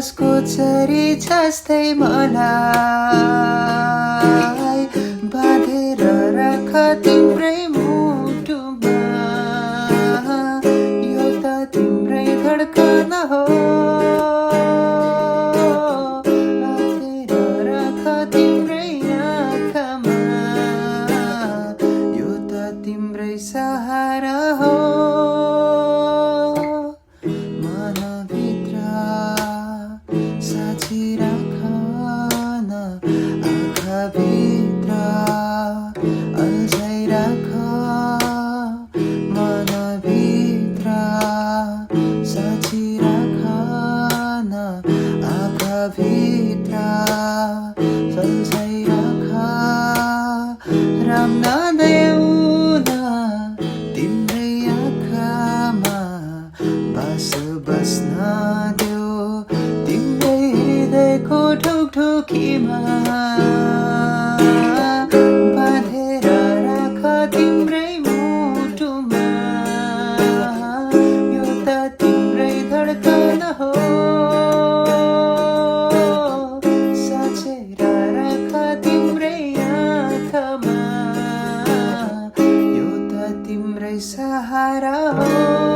आकाशको चरी जस्तै मलाई बाँधेर राख तिम्रै मुटुमा, यो त तिम्रै धड्कन हो। बाँधेर राख तिम्रै आँखामा, यो त तिम्रै सहारा हो। मनभित्र साँचिराख न, आँखाभित्र अल्झाइ राख। मनभित्र साँचिराख न, आँखाभित्र अल्झाइ राख। राम नदेऊ न तिम्रै आँखामा, बास बस्न देऊ तिम्रै हृदयको ढुकढुकीमा। बाँधेर राख तिम्रै मुटुमा, यो त तिम्रै धड्कन हो। साँचेर राख तिम्रै आँखामा, यो त तिम्रै सहारा हो।